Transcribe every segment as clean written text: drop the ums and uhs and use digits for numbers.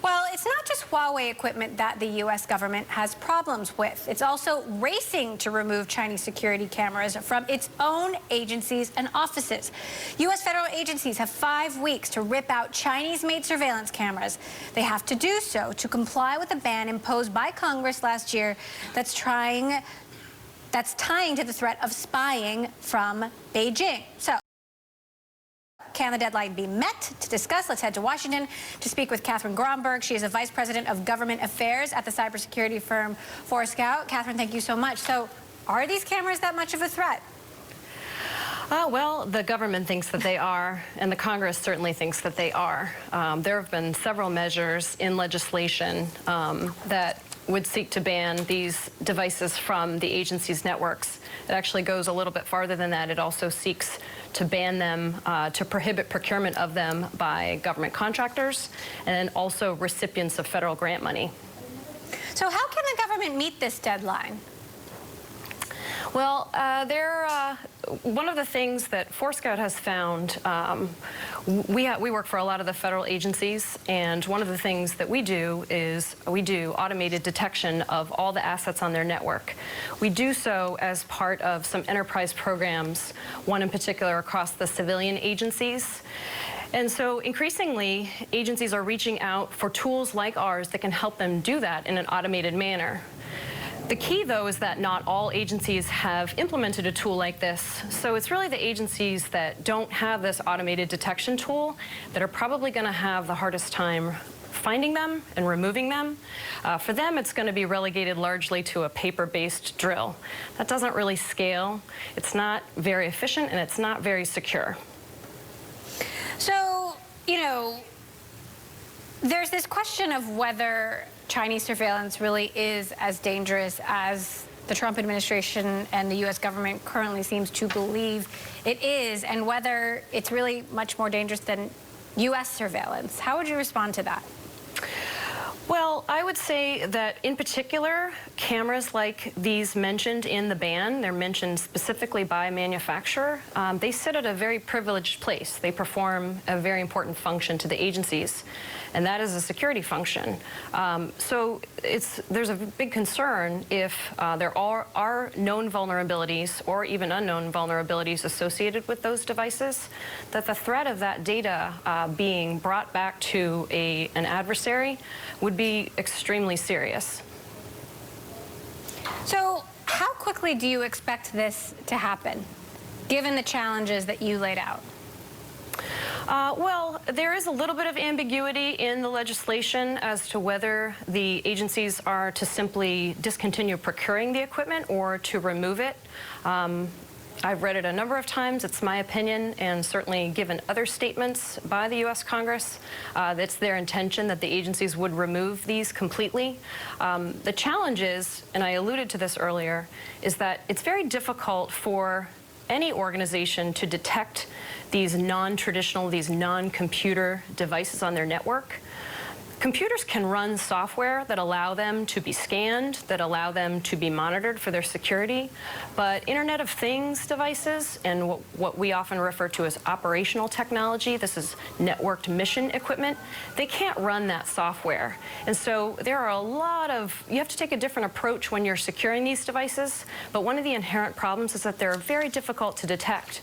Well, it's not just Huawei equipment that the U.S. government has problems with. It's also racing to remove Chinese security cameras from its own agencies and offices. U.S. federal agencies have 5 weeks to rip out Chinese-made surveillance cameras. They have to do so to comply with a ban imposed by Congress last year that's tying to the threat of spying from Beijing. So, can the deadline be met? To discuss, let's head to Washington to speak with Catherine Gromberg. She is a vice president of government affairs at the cybersecurity firm Forescout. Catherine, thank you so much. So, are these cameras that much of a threat? Well, the government thinks that they are, and the Congress certainly thinks that they are. There have been several measures in legislation that would seek to ban these devices from the agency's networks. It actually goes a little bit farther than that. It also seeks to ban them, to prohibit procurement of them by government contractors and also recipients of federal grant money. So how can the government meet this deadline? Well, one of the things that Forescout has found, we work for a lot of the federal agencies, and one of the things that we do is we do automated detection of all the assets on their network. We do so as part of some enterprise programs, one in particular across the civilian agencies. And so increasingly, agencies are reaching out for tools like ours that can help them do that in an automated manner. The key, though, is that not all agencies have implemented a tool like this. So it's really the agencies that don't have this automated detection tool that are probably going to have the hardest time finding them and removing them. For them, it's going to be relegated largely to a paper-based drill. That doesn't really scale. It's not very efficient, and it's not very secure. So, you know, there's this question of whether Chinese surveillance really is as dangerous as the Trump administration and the U.S. government currently seems to believe it is, and whether it's really much more dangerous than U.S. surveillance. How would you respond to that? Well, I would say that, in particular, cameras like these mentioned in the ban, they're mentioned specifically by a manufacturer, they sit at a very privileged place. They perform a very important function to the agencies, and that is a security function. So there's a big concern if there are known vulnerabilities or even unknown vulnerabilities associated with those devices, that the threat of that data being brought back to an adversary would be extremely serious. So how quickly do you expect this to happen, given the challenges that you laid out? Well, there is a little bit of ambiguity in the legislation as to whether the agencies are to simply discontinue procuring the equipment or to remove it. I've read it a number of times. It's my opinion, and certainly given other statements by the U.S. Congress, it's their intention that the agencies would remove these completely. The challenge is, and I alluded to this earlier, is that it's very difficult for any organization to detect these non-traditional, these non-computer devices on their network. Computers can run software that allow them to be scanned, that allow them to be monitored for their security, but Internet of Things devices and what we often refer to as operational technology, this is networked mission equipment, they can't run that software. And so there are you have to take a different approach when you're securing these devices, but one of the inherent problems is that they're very difficult to detect.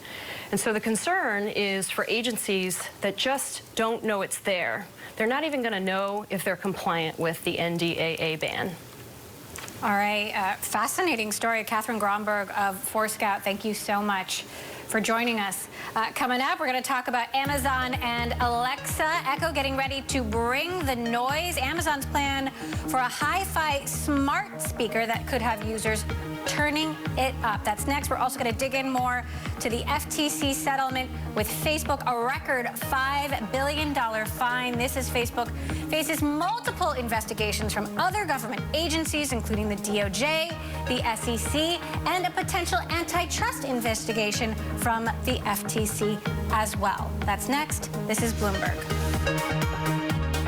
And so the concern is for agencies that just don't know it's there. They're not even going to know if they're compliant with the NDAA ban. All right, fascinating story. Catherine Gromberg of Forescout, thank you so much for joining us. Coming up, we're going to talk about Amazon and Alexa. Echo getting ready to bring the noise. Amazon's plan for a hi-fi smart speaker that could have users turning it up. That's next. We're also going to dig in more to the FTC settlement with Facebook, a record $5 billion fine. This is Facebook faces multiple investigations from other government agencies, including the DOJ, the SEC, and a potential antitrust investigation from the FTC as well. That's next. This is Bloomberg.